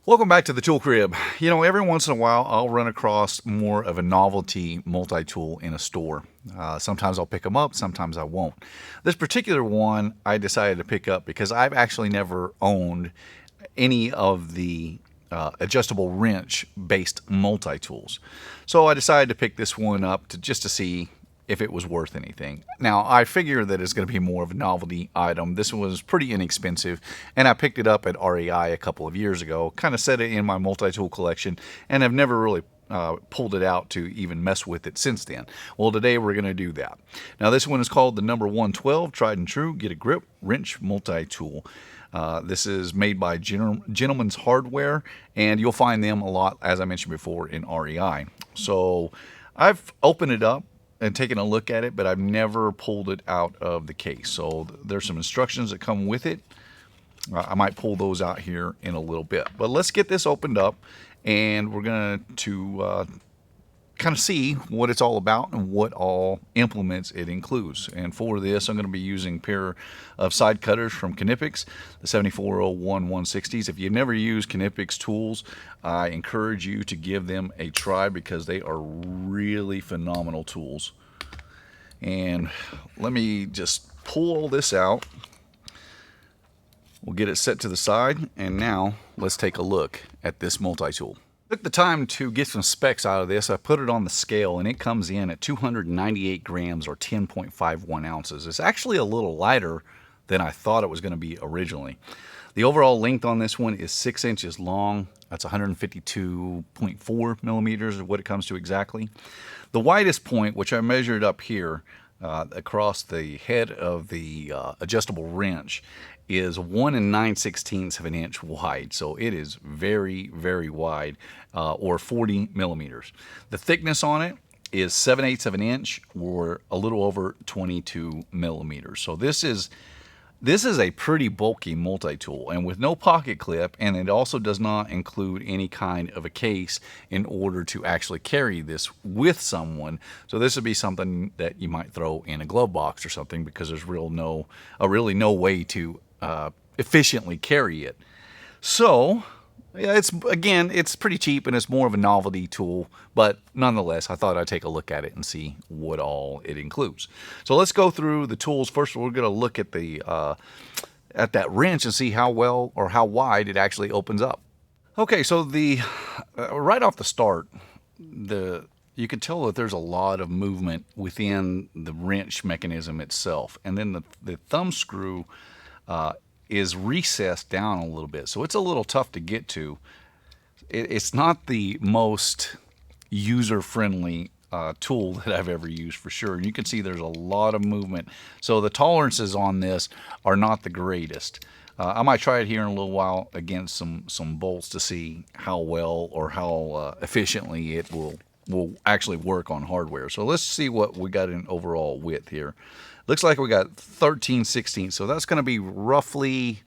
Welcome back to the Tool Crib. You know, every once in a while I'll run across more of a novelty multi-tool in a store. Sometimes I'll pick them up, sometimes I won't. This particular one I decided to pick up because I've actually never owned any of the adjustable wrench based multi-tools. So I decided to pick this one up just to see if it was worth anything. Now, I figure that it's going to be more of a novelty item. This one was pretty inexpensive, and I picked it up at REI a couple of years ago, kind of set it in my multi-tool collection, and I've never really pulled it out to even mess with it since then. Well, today we're going to do that. Now, this one is called the number 112, tried and true, get a grip, wrench multi-tool. This is made by Gentleman's Hardware, and you'll find them a lot, as I mentioned before, in REI. So I've opened it up and taken a look at it, but I've never pulled it out of the case. So there's some instructions that come with it. I might pull those out here in a little bit. But let's get this opened up, and we're going to kind of see what it's all about and what all implements it includes. And for this, I'm going to be using a pair of side cutters from Knipex, the 7401 160s. If you've never used Knipex tools, I encourage you to give them a try because they are really phenomenal tools. And let me just pull all this out. We'll get it set to the side, and now let's take a look at this multi-tool. Took the time to get some specs out of this. I put it on the scale, and it comes in at 298 grams or 10.51 ounces. It's actually a little lighter than I thought it was going to be originally. The overall length on this one is 6 inches long. That's 152.4 millimeters is what it comes to exactly. The widest point, which I measured up here across the head of the adjustable wrench, is 1 9/16 of an inch wide. So it is very, very wide, or 40 millimeters. The thickness on it is 7/8 of an inch, or a little over 22 millimeters. So this is a pretty bulky multi-tool, and with no pocket clip, and it also does not include any kind of a case in order to actually carry this with someone. So this would be something that you might throw in a glove box or something, because there's really no way to efficiently carry it. So yeah, it's pretty cheap, and it's more of a novelty tool, but nonetheless, I thought I'd take a look at it and see what all it includes. So let's go through the tools. First, we're going to look at that wrench and see how well or how wide it actually opens up. Okay, so the right off the start, you can tell that there's a lot of movement within the wrench mechanism itself, and then the thumb screw is recessed down a little bit, so it's a little tough to get to. It's not the most user-friendly tool that I've ever used, for sure. And you can see there's a lot of movement, so the tolerances on this are not the greatest. I might try it here in a little while against some bolts to see how well or how efficiently it will actually work on hardware. So let's see what we got in overall width here. Looks like we got 13/16, so that's going to be roughly,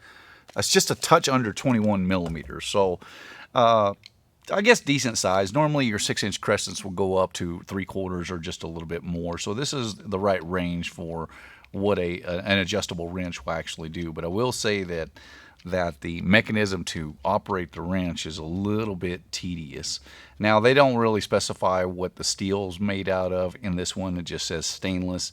that's just a touch under 21 millimeters. So I guess decent size. Normally your 6-inch crescents will go up to 3/4 or just a little bit more. So this is the right range for what an adjustable wrench will actually do. But I will say that the mechanism to operate the wrench is a little bit tedious. Now, they don't really specify what the steel is made out of in this one. It just says stainless.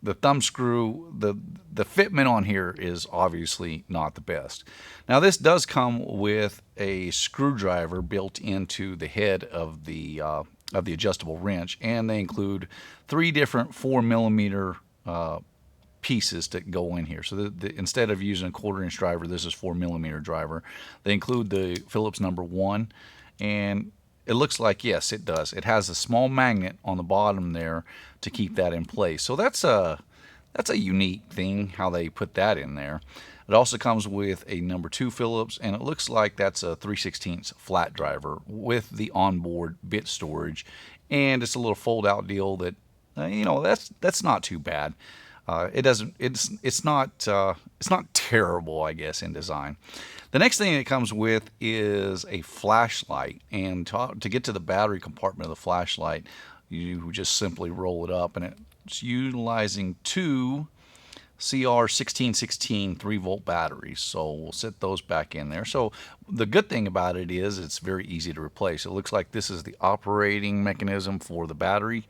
The thumb screw, the fitment on here is obviously not the best. Now, this does come with a screwdriver built into the head of the adjustable wrench, and they include 3 different 4 millimeter pieces that go in here. So instead of using a 1/4-inch driver, this is 4 millimeter driver. They include the Phillips number 1, and it looks like, yes, it does. It has a small magnet on the bottom there to keep that in place. So that's a unique thing, how they put that in there. It also comes with a number 2 Phillips, and it looks like that's a 3/16 flat driver with the onboard bit storage. And it's a little fold-out deal that, that's not too bad. It's not terrible, I guess, in design. The next thing it comes with is a flashlight, and to get to the battery compartment of the flashlight, you just simply roll it up, and it's utilizing 2 CR1616 3-volt batteries. So we'll set those back in there. So the good thing about it is it's very easy to replace. It looks like this is the operating mechanism for the battery,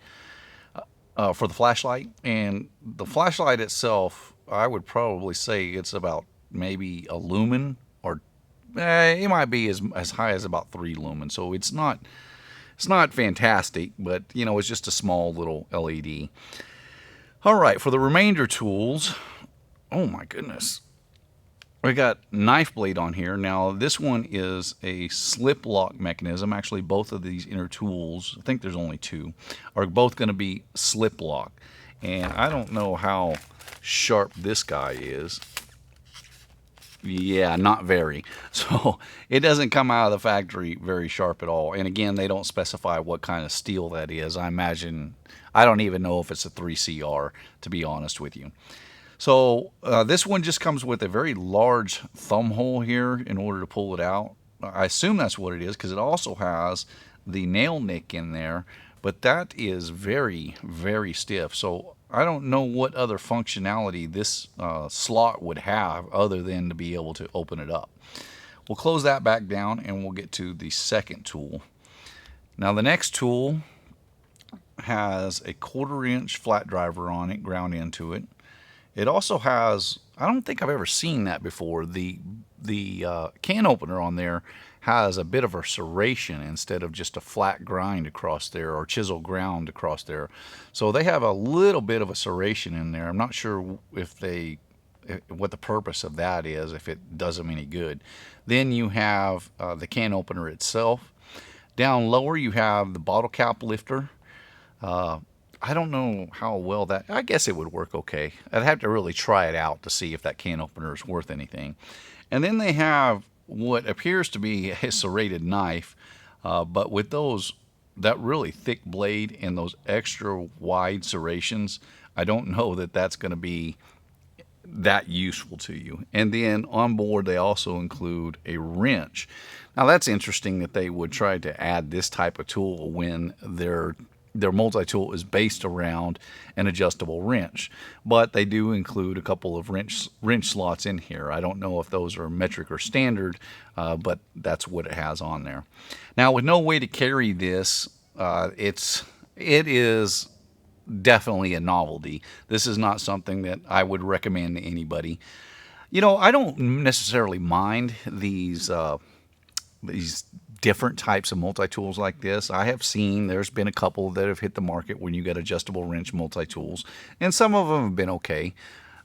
for the flashlight. And the flashlight itself, I would probably say it's about maybe a lumen, or it might be as high as about 3 lumens. So it's not fantastic, but you know, it's just a small little LED. All right, for the remainder tools, oh my goodness, we got knife blade on here. Now this one is a slip lock mechanism. Actually, both of these inner tools, I think there's only 2, are both going to be slip lock. And I don't know how sharp this guy is. Yeah, not very. So it doesn't come out of the factory very sharp at all. And again, they don't specify what kind of steel that is. I imagine, I don't even know if it's a 3CR, to be honest with you. So this one just comes with a very large thumb hole here in order to pull it out. I assume that's what it is, because it also has the nail nick in there, but that is very, very stiff. So I don't know what other functionality this slot would have other than to be able to open it up. We'll close that back down and we'll get to the second tool. Now the next tool has a 1/4 inch flat driver on it, ground into it. It also has, I don't think I've ever seen that before, the can opener on there has a bit of a serration instead of just a flat grind across there, or chisel ground across there. So they have a little bit of a serration in there. I'm not sure what the purpose of that is, if it does them any good. Then you have the can opener itself. Down lower you have the bottle cap lifter. I don't know how well that, I guess it would work okay. I'd have to really try it out to see if that can opener is worth anything. And then they have what appears to be a serrated knife, but with that really thick blade and those extra wide serrations, I don't know that that's going to be that useful to you. And then on board they also include a wrench. Now that's interesting that they would try to add this type of tool when their multi-tool is based around an adjustable wrench, but they do include a couple of wrench slots in here. I don't know if those are metric or standard, but that's what it has on there. Now, with no way to carry this, it is definitely a novelty. This is not something that I would recommend to anybody. You know, I don't necessarily mind these different types of multi-tools like this. I have seen, there's been a couple that have hit the market when you get adjustable wrench multi-tools, and some of them have been okay.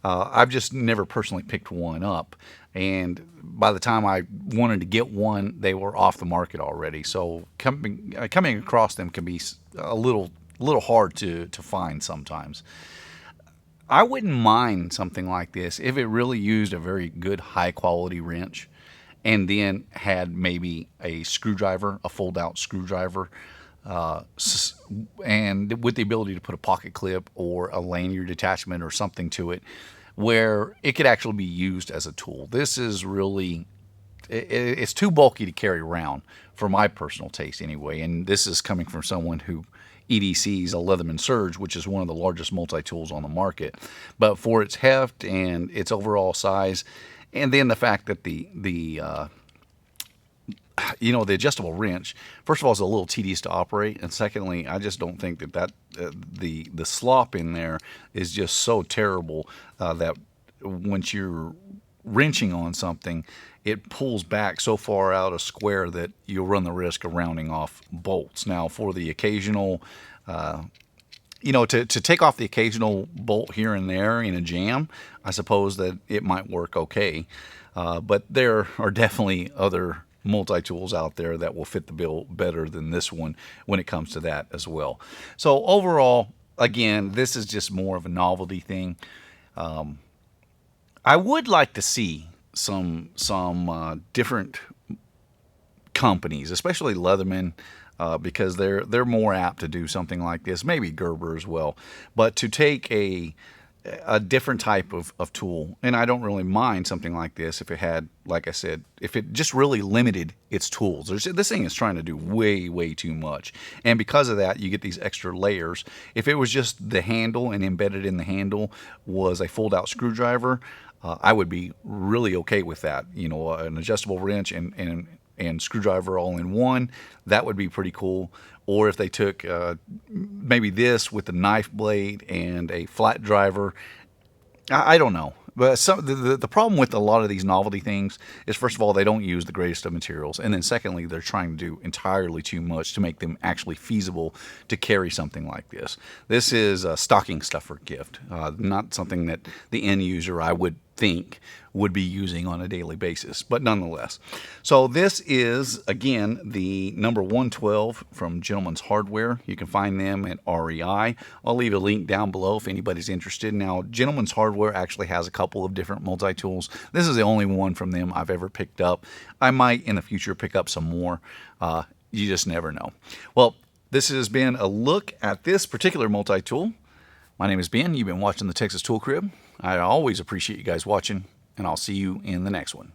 I've just never personally picked one up, and by the time I wanted to get one, they were off the market already. So coming across them can be a little hard to find sometimes. I wouldn't mind something like this if it really used a very good high quality wrench, and then had maybe a screwdriver, a fold-out screwdriver, and with the ability to put a pocket clip or a lanyard attachment or something to it, where it could actually be used as a tool. This is really, it's too bulky to carry around for my personal taste anyway, and this is coming from someone who EDCs a Leatherman Surge, which is one of the largest multi-tools on the market. But for its heft and its overall size, and then the fact that the adjustable wrench, first of all, is a little tedious to operate, and secondly, I just don't think that the slop in there is just so terrible that once you're wrenching on something, it pulls back so far out a square that you'll run the risk of rounding off bolts. Now, for the occasional, to take off the occasional bolt here and there in a jam, I suppose that it might work okay. But there are definitely other multi-tools out there that will fit the bill better than this one when it comes to that as well. So overall, again, this is just more of a novelty thing. I would like to see some different companies, especially Leatherman, because they're more apt to do something like this. Maybe Gerber as well, but to take a a different type of tool. And I don't really mind something like this if it had, like I said, if it just really limited its tools. This thing is trying to do way too much. And because of that, you get these extra layers. If it was just the handle and embedded in the handle was a fold out screwdriver, I would be really okay with that. You know, an adjustable wrench and screwdriver all in one, that would be pretty cool. Or if they took maybe this with a knife blade and a flat driver, I don't know. But the problem with a lot of these novelty things is, first of all, they don't use the greatest of materials. And then secondly, they're trying to do entirely too much to make them actually feasible to carry something like this. This is a stocking stuffer gift, not something that the end user, I would think, would be using on a daily basis, but nonetheless. So this is, again, the number 112 from Gentleman's Hardware. You can find them at REI. I'll leave a link down below if anybody's interested. Now, Gentleman's Hardware actually has a couple of different multi-tools. This is the only one from them I've ever picked up. I might in the future pick up some more. You just never know. Well, this has been a look at this particular multi-tool. My name is Ben. You've been watching the Texas Tool Crib. I always appreciate you guys watching, and I'll see you in the next one.